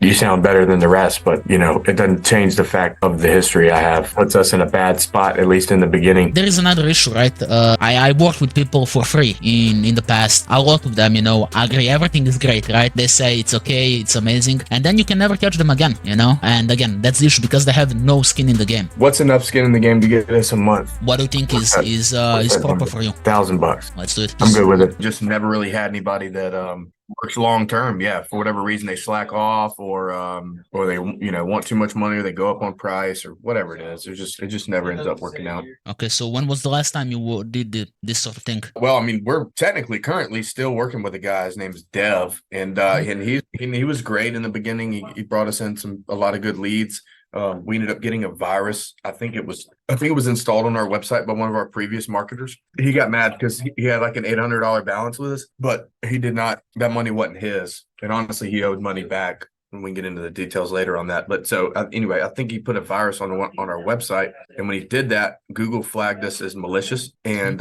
you sound better than the rest, but it doesn't change the fact of the history I have. Puts us in a bad spot, at least in the beginning. There is another issue, right? I worked with people for free in the past. A lot of them, agree everything is great, right? They say it's okay, it's amazing, and then you can never catch them again, And again, that's the issue because they have no skin in the game. What's enough skin in the game to get us a month? What do you think is proper for you? $1,000. Let's do it. I'm good with it. Just never really had anybody that works long term. Yeah, for whatever reason they slack off, or they want too much money, or they go up on price, or whatever it is. It just never ends up working out. Okay, so when was the last time you did this sort of thing? Well, I mean, we're technically currently still working with a guy. His name's Dev, and he was great in the beginning. He brought us in a lot of good leads. We ended up getting a virus. I think it was installed on our website by one of our previous marketers. He got mad because he had like an $800 balance with us, but he did not. That money wasn't his, and honestly, he owed money back. And we can get into the details later on that. But so anyway, I think he put a virus on our website, and when he did that, Google flagged us as malicious and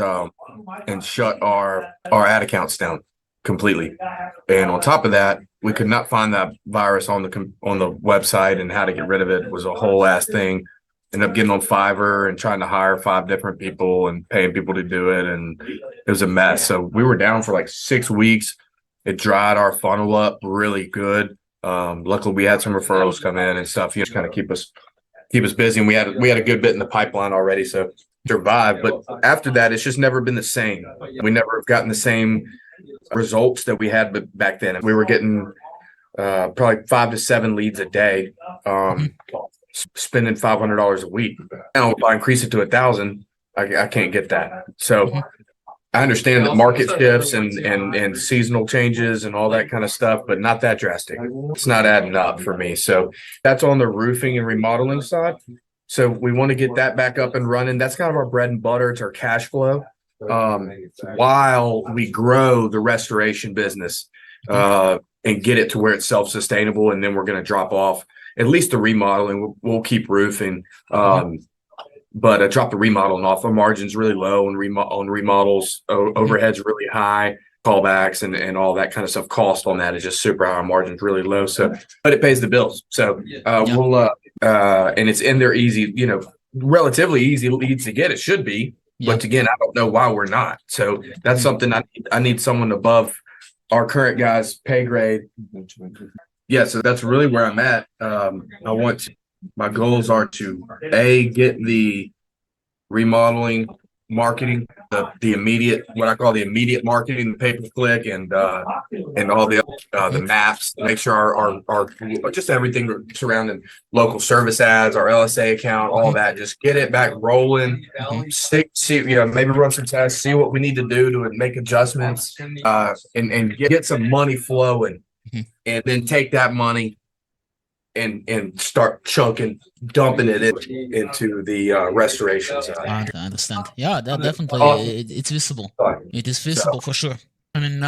shut our ad accounts down completely. And on top of that, we could not find that virus on the website, and how to get rid of it was a whole ass thing. Ended up getting on Fiverr and trying to hire 5 different people and paying people to do it, and it was a mess. So we were down for like 6 weeks. It dried our funnel up really good. Luckily we had some referrals come in and stuff, just kind of keep us busy. And we had a good bit in the pipeline already, so survived. But after that, it's just never been the same. We never have gotten the same results that we had back then. We were getting probably 5 to 7 leads a day, spending $500 a week. Now, if I increase it to 1,000, I can't get that. So I understand that market shifts and seasonal changes and all that kind of stuff, but not that drastic. It's not adding up for me. So that's on the roofing and remodeling side. So we want to get that back up and running. That's kind of our bread and butter. It's our cash flow. While we grow the restoration business and get it to where it's self-sustainable, and then we're going to drop off at least the remodeling. We'll keep roofing, but drop the remodeling off. Our margin's really low on remodels. Overhead's really high. Callbacks and all that kind of stuff. Cost on that is just super high. Our margin's really low. So, but it pays the bills. So we'll and it's in there easy. Relatively easy leads to get. It should be. But again, I don't know why we're not. So that's something I need someone above our current guys' pay grade. Yeah, so that's really where I'm at. My goals are to get the remodeling, marketing, the immediate, what I call the immediate marketing, the pay-per-click, and all the maps. Make sure our just everything surrounding local service ads, our LSA account, all that. Just get it back rolling. See, maybe run some tests, see what we need to do to make adjustments, and get some money flowing, and then take that money and start dumping it into the restoration side. I understand. Yeah, that definitely it's visible. It is visible for sure. I mean,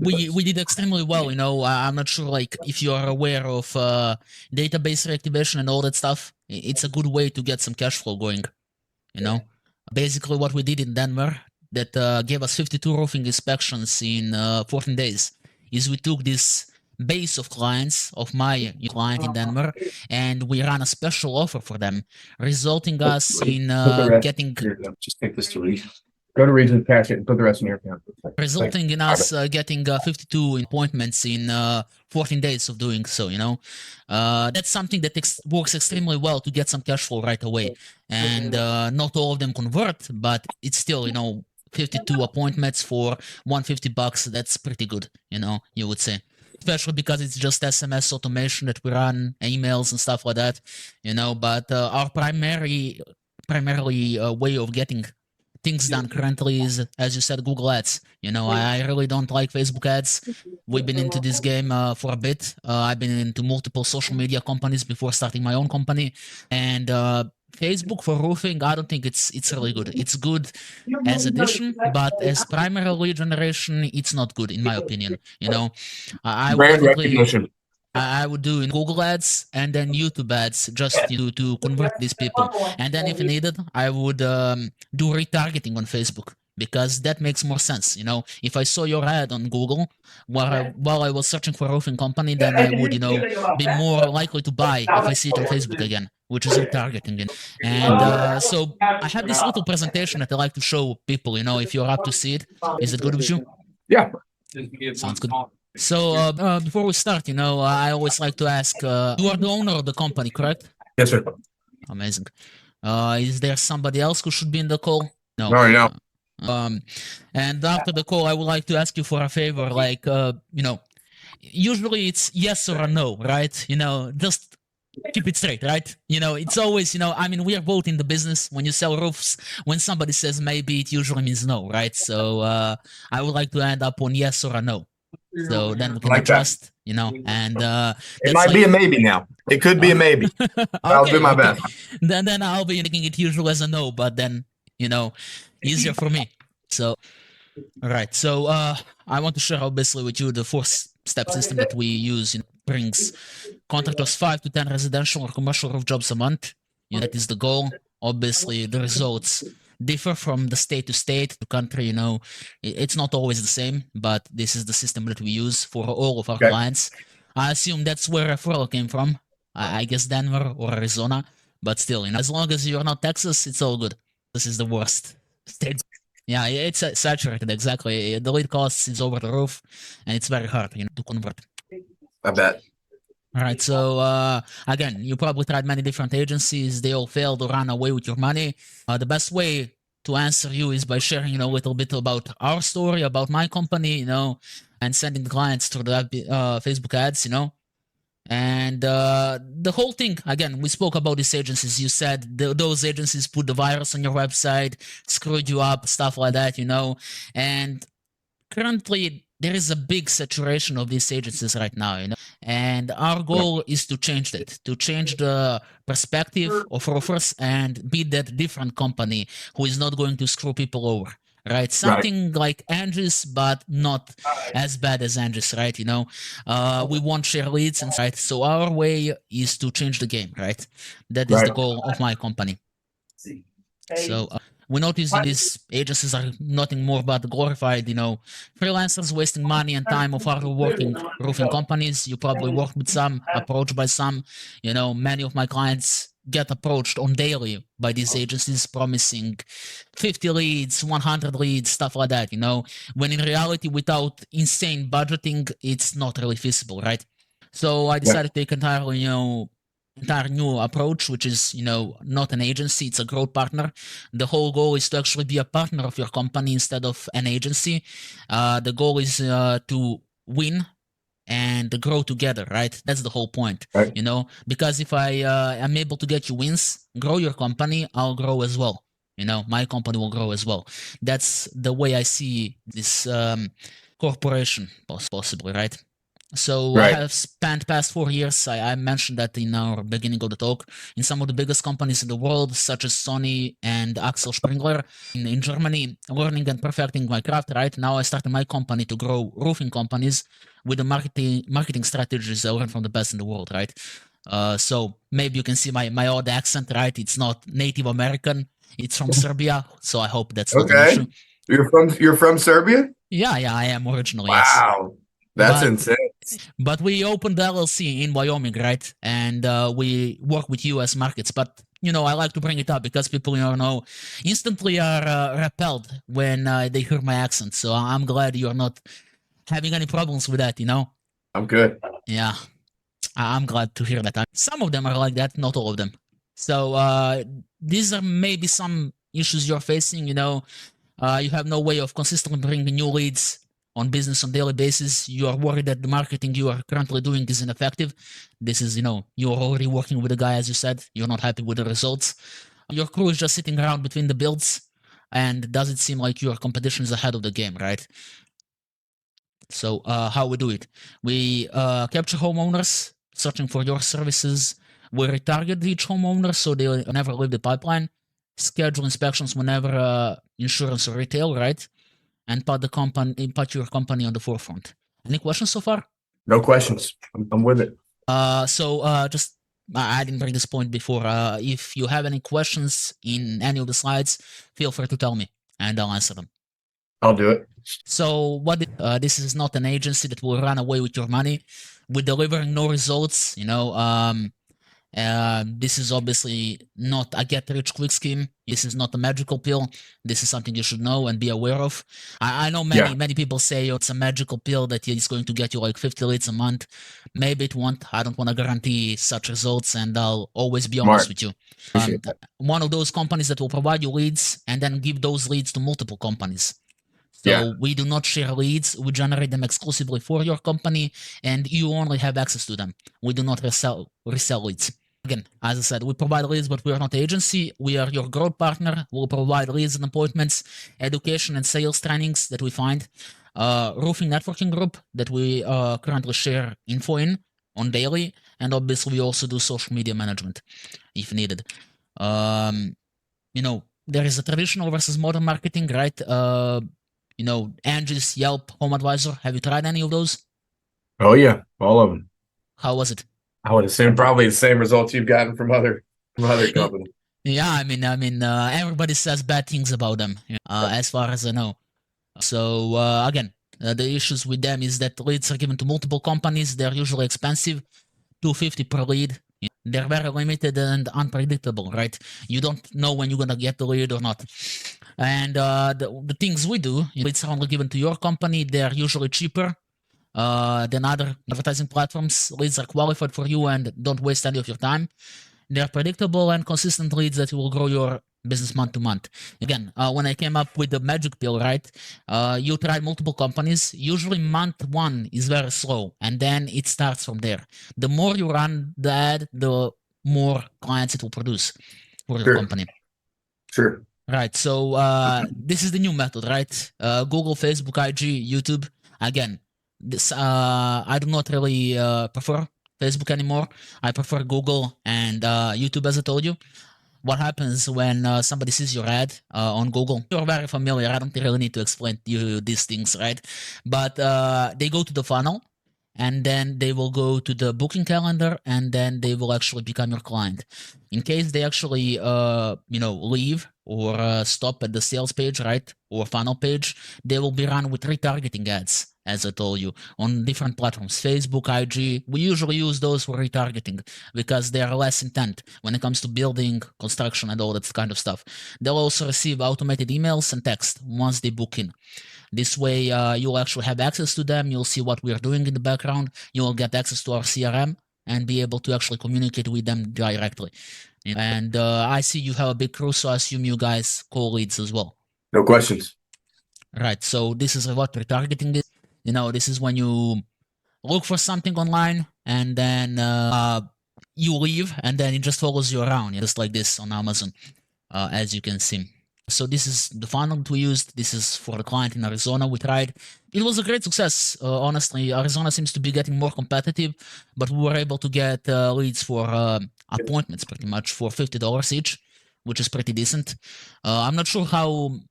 we did extremely well. I'm not sure like if you are aware of database reactivation and all that stuff. It's a good way to get some cash flow going. Basically what we did in Denver that gave us 52 roofing inspections in 14 days is we took this base of clients of my client in Denver, and we ran a special offer for them, resulting us in getting. Just take this to Reed. Go to Reed and cash it and put the rest in your account. Resulting in us getting 52 appointments in 14 days of doing so. That's something that works extremely well to get some cash flow right away, and not all of them convert, but it's still 52 appointments for $150. That's pretty good. You would say. Especially because it's just SMS automation that we run, emails and stuff like that, but our primarily way of getting things done currently is, as you said, Google Ads. I really don't like Facebook ads. We've been into this game for a bit. I've been into multiple social media companies before starting my own company, and Facebook for roofing, I don't think it's really good. It's good as addition, but as primary lead generation, it's not good in my opinion. I would do in Google ads and then YouTube ads just to convert these people, and then if needed, I would do retargeting on Facebook. because that makes more sense. You know, if I saw your ad on Google while I was searching for a roofing company, then I would, you know, be more likely to buy if I see it on Facebook again, which is retargeting. And so I have this little presentation that I like to show people. You know, if you're up to see it, is it good with you? Yeah. Sounds good. So before we start, you know, I always like to ask, you are the owner of the company, correct? Yes, sir. Amazing. Is there somebody else who should be in the call? No. All right, now. And after the call, I would like to ask you for a favor. Like, you know, usually it's yes or a no, right? You know, just keep it straight, right? You know, it's always, you know, I mean, we are both in the business. When you sell roofs, when somebody says maybe, it usually means no, right? So I would like to end up on yes or a no. So then we can Like that. adjust, you know, and It might be a maybe now. It could be a maybe. I'll do my best. Then I'll be making it usual as a no, but then, you know, easier for me. So, all right. So I want to share obviously with you the 4-step system that we use. It brings contractors 5 to 10 residential or commercial roof jobs a month. You know, that is the goal. Obviously, the results differ from the state to state, to country. You know, it's not always the same, but this is the system that we use for all of our clients. I assume that's where referral came from. I guess Denver or Arizona, but still, you know, as long as you're not Texas, it's all good. This is the worst state. Yeah, it's saturated, exactly. The lead cost is over the roof, and it's very hard, you know, to convert. I bet. All right, so again, you probably tried many different agencies. They all failed or ran away with your money. The best way to answer you is by sharing, you know, a little bit about our story, about my company, you know, and sending clients through the Facebook ads, you know. And the whole thing, again, we spoke about these agencies. You said those agencies put the virus on your website, screwed you up, stuff like that, you know. And currently, there is a big saturation of these agencies right now, you know. And our goal is to change that, to change the perspective of roofers and be that different company who is not going to screw people over. Right, something like Angie's, but not as bad as Angie's, right? You know, we won't share leads, and right. So our way is to change the game, right? That is the goal of my company. So we notice these agencies are nothing more but glorified, you know, freelancers wasting money and time of our working roofing companies. You probably work with some, approached by some. You know, many of my clients get approached on daily by these agencies promising 50 leads, 100 leads, stuff like that, you know, when in reality, without insane budgeting, it's not really feasible, right? So I decided to take entirely, you know, entire new approach, which is, you know, not an agency, it's a growth partner. The whole goal is to actually be a partner of your company instead of an agency. The goal is to win and grow together, right? That's the whole point, you know, because if I am able to get you wins, grow your company, I'll grow as well. You know, my company will grow as well. That's the way I see this corporation possibly, right? So I have spent past 4 years, I mentioned that in our beginning of the talk, in some of the biggest companies in the world, such as Sony and Axel Springler in Germany, learning and perfecting my craft, right? Now I started my company to grow roofing companies with the marketing strategies I learned from the best in the world, right? So maybe you can see my odd accent, right? It's not Native American, it's from Serbia, so I hope that's not an issue. You're from Serbia? Yeah, I am originally, wow. Yes. That's insane. But we opened the LLC in Wyoming, right? And we work with US markets. But, you know, I like to bring it up because people, you know, instantly are repelled when they hear my accent. So I'm glad you're not having any problems with that, you know? I'm good. Yeah, I'm glad to hear that. Some of them are like that, not all of them. So these are maybe some issues you're facing, you know. You have no way of consistently bringing new leads on business on daily basis. You are worried that the marketing you are currently doing is ineffective. This is, you know, you're already working with a guy, as you said. You're not happy with the results. Your crew is just sitting around between the builds. And does it seem like your competition is ahead of the game, right? So how we do it? We capture homeowners searching for your services. We retarget each homeowner so they never leave the pipeline. Schedule inspections whenever insurance or retail, right? And put your company on the forefront. Any questions so far? No questions. I'm with it. Just I didn't bring this point before. If you have any questions in any of the slides, feel free to tell me and I'll answer them. I'll do it. So this is not an agency that will run away with your money. We're delivering no results, this is obviously not a get rich quick scheme. This is not a magical pill. This is something you should know and be aware of. I know many people say, oh, it's a magical pill that is going to get you like 50 leads a month. Maybe it won't. I don't want to guarantee such results, and I'll always be honest with you. One of those companies that will provide you leads and then give those leads to multiple companies. So we do not share leads. We generate them exclusively for your company, and you only have access to them. We do not resell leads. Again, as I said, we provide leads, but we are not an agency. We are your growth partner. We'll provide leads and appointments, education and sales trainings that we find, roofing networking group that we currently share info in on daily, and obviously we also do social media management if needed. There is a traditional versus modern marketing, right? Angie's, Yelp, Home Advisor. Have you tried any of those? Oh yeah, all of them. How was it? I would assume probably the same results you've gotten from other companies. Yeah, I mean, everybody says bad things about them, as far as I know. So again, the issues with them is that leads are given to multiple companies. They're usually expensive, $250 per lead. They're very limited and unpredictable, right? You don't know when you're gonna get the lead or not. And the things we do, leads are only given to your company. They're usually cheaper than other advertising platforms. Leads are qualified for you and don't waste any of your time. They're predictable and consistent leads that will grow your business month to month. Again, when I came up with the magic pill, right? You try multiple companies. Usually month one is very slow, and then it starts from there. The more you run the ad, the more clients it will produce for your company. Sure. Right. So this is the new method, right? Google, Facebook, IG, YouTube. Again, this I do not really prefer Facebook anymore. I prefer Google and YouTube, as I told you. What happens when somebody sees your ad on Google? You're very familiar. I don't really need to explain to you these things, right? But they go to the funnel, and then they will go to the booking calendar, and then they will actually become your client. In case they actually, leave or stop at the sales page, right, or funnel page, they will be run with retargeting ads, as I told you, on different platforms, Facebook, IG. We usually use those for retargeting because they are less intent when it comes to building, construction, and all that kind of stuff. They'll also receive automated emails and text once they book in. This way, you'll actually have access to them. You'll see what we're doing in the background. You'll get access to our CRM and be able to actually communicate with them directly. And I see you have a big crew, so I assume you guys call leads as well. No questions. Right. So this is what retargeting is. This is when you look for something online and then you leave, and then it just follows you around, just like this on Amazon, as you can see. So this is the funnel that we used. This is for the client in Arizona we tried. It was a great success. Honestly, Arizona seems to be getting more competitive, but we were able to get leads for appointments pretty much for $50 each, which is pretty decent. I'm not sure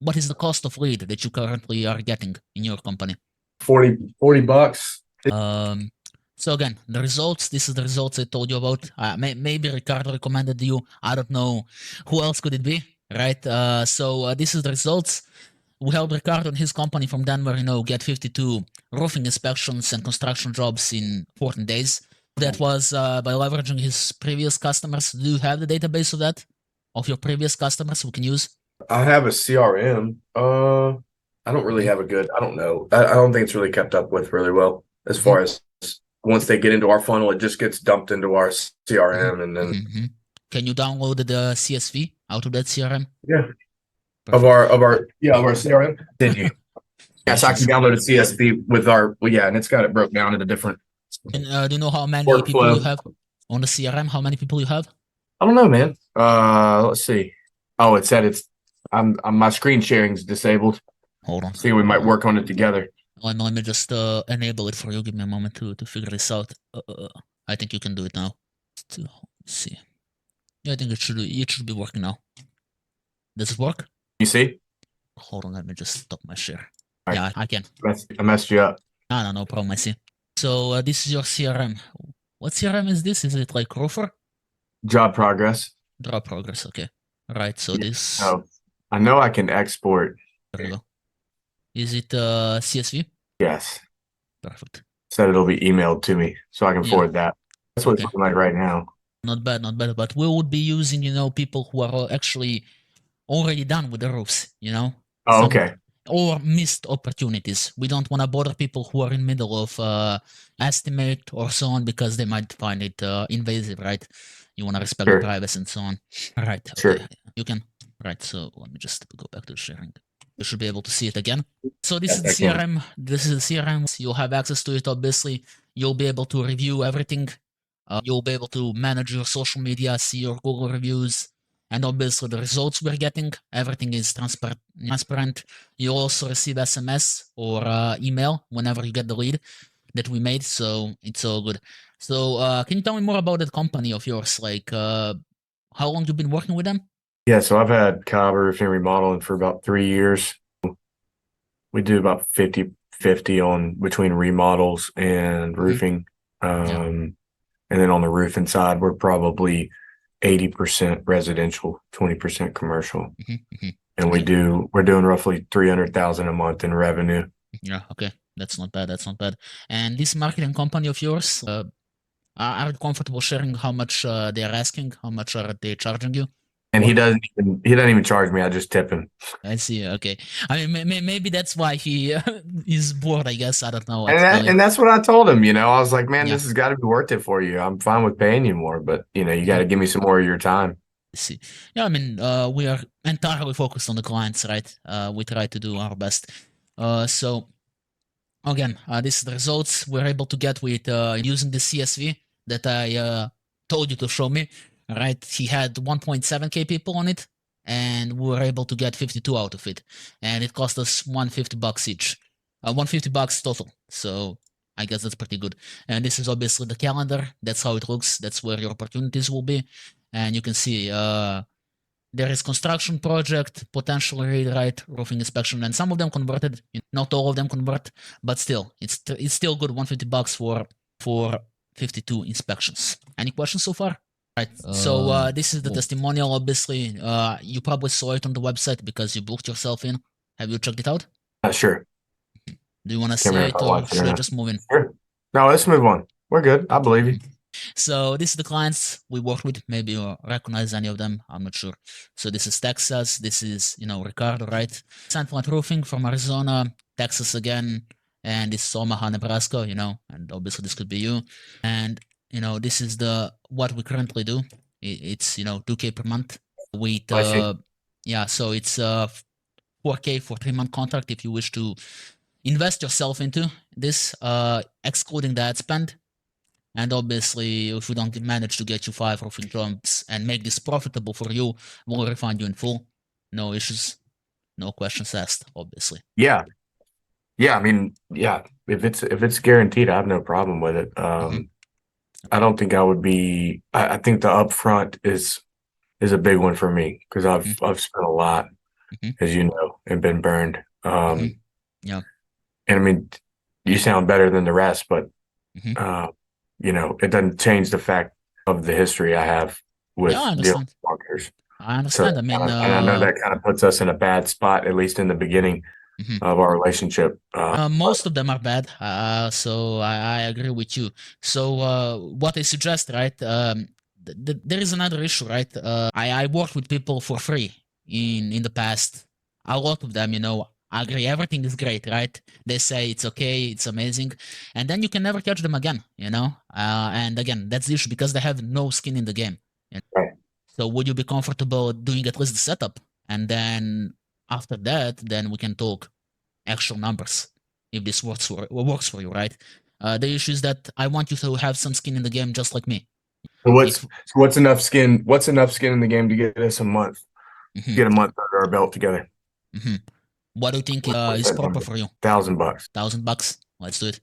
what is the cost of lead that you currently are getting in your company. $40. So again, the results, this is the results I told you about. Maybe Ricardo recommended you. I don't know. Who else could it be? Right? So this is the results. We helped Ricardo and his company from Denver, get 52 roofing inspections and construction jobs in 14 days. That was by leveraging his previous customers. Do you have the database of that? Of your previous customers we can use? I have a CRM. I don't really have I don't know. I don't think it's really kept up with really well as far as once they get into our funnel, it just gets dumped into our CRM and then. Can you download the CSV out of that CRM? Yeah. Perfect. Of our CRM. Did you? Yes, I can download a CSV with and it's got it broke down into different. And do you know how many people you have on the CRM? How many people you have? I don't know, man. Let's see. Oh, it said my screen sharing's disabled. Hold on. See, we might work on it together. Let me just enable it for you. Give me a moment to figure this out. I think you can do it now. Let's see. Yeah, I think it should be working now. Does it work? You see? Hold on, let me just stop my share. Right. Yeah, I can. I messed you up. No problem, I see. So this is your CRM. What CRM is this? Is it like Roofer? Job Progress. Job Progress, okay. Right, so this... Oh, I know I can export. There you go. Is it CSV? Yes. Perfect. Said it'll be emailed to me so I can Yeah. forward that. That's what it's Okay. looking like right now. Not bad, not bad. But we would be using, people who are actually already done with the roofs, Oh, some okay. or missed opportunities. We don't want to bother people who are in middle of estimate or so on because they might find it invasive, right? You want to respect the Sure. privacy and so on. Right. Sure. Okay. You can. Right. So let me just go back to the sharing. You should be able to see it again. So this Yes, is the I can. CRM. This is the CRM. You'll have access to it. Obviously, you'll be able to review everything. You'll be able to manage your social media, see your Google reviews, and obviously the results we're getting. Everything is transparent. You'll also receive SMS or email whenever you get the lead that we made. So it's all good. So can you tell me more about that company of yours? Like how long you've been working with them? Yeah, so I've had Cobb Roofing Remodeling for about 3 years. We do about 50-50 on between remodels and roofing. Yeah. And then on the roofing side, we're probably 80% residential, 20% commercial. And we're doing roughly 300,000 a month in revenue. Yeah, okay. That's not bad. That's not bad. And this marketing company of yours, are you comfortable sharing how much they are asking? How much are they charging you? And he doesn't even charge me. I just tip him. I see. Okay. I mean, maybe that's why he is bored. I guess I don't know what And to tell you. that's what I told him. I was like, man, Yeah. this has got to be worth it for you. I'm fine with paying you more, but you got to give me some more of your time. I see. Yeah, I mean, we are entirely focused on the clients, right? We try to do our best. So again, this is the results we're able to get with using the CSV that I told you to show me. Right, he had 1.7k people on it, and we were able to get 52 out of it, and it cost us $150 each, $150 total. So I guess that's pretty good. And this is obviously the calendar. That's how it looks. That's where your opportunities will be, and you can see there is construction project, potential rewrite, roofing inspection, and some of them converted. Not all of them convert, but still, it's still good. $150 for 52 inspections. Any questions so far? Right. So this is the testimonial. Obviously, you probably saw it on the website because you booked yourself in. Have you checked it out? Sure. Do you want to Can't see remember if it, I or watched it or should I not. just move in? Sure. No, let's move on. We're good. I believe you. So this is the clients we work with. Maybe you recognize any of them. I'm not sure. So this is Texas. This is, Ricardo, right? Sandpoint Roofing from Arizona, Texas again, and this is Omaha, Nebraska, and obviously this could be you. And, this is what we currently do. It's, 2K per month with, yeah, so it's 4K for 3-month contract if you wish to invest yourself into this, excluding the ad spend. And obviously, if we don't manage to get you 5 roofing jobs and make this profitable for you, we'll refund you in full. No issues, no questions asked, obviously. Yeah. Yeah. I mean, yeah, if it's guaranteed, I have no problem with it. I don't think I would be, I think the upfront is a big one for me because I've spent a lot, as you know, and been burned. Yeah. And I mean, you sound better than the rest, but it doesn't change the fact of the history I have with Yeah, I dealing understand. with marketers. I understand. So, I mean, and I know that kind of puts us in a bad spot, at least in the beginning of our relationship. most of them are bad. So I agree with you. So what I suggest, right? There is another issue, right? I worked with people for free in the past. A lot of them, agree everything is great, right? They say it's okay, it's amazing, and then you can never catch them again, and again, that's the issue because they have no skin in the game. Right. So would you be comfortable doing at least the setup, and then after that, then we can talk actual numbers if this works for you, right? The issue is that I want you to have some skin in the game, just like me. So what's enough skin? What's enough skin in the game to get us a month? Get a month under our belt together. What do you think is proper for you? $1,000. $1,000. Let's do it.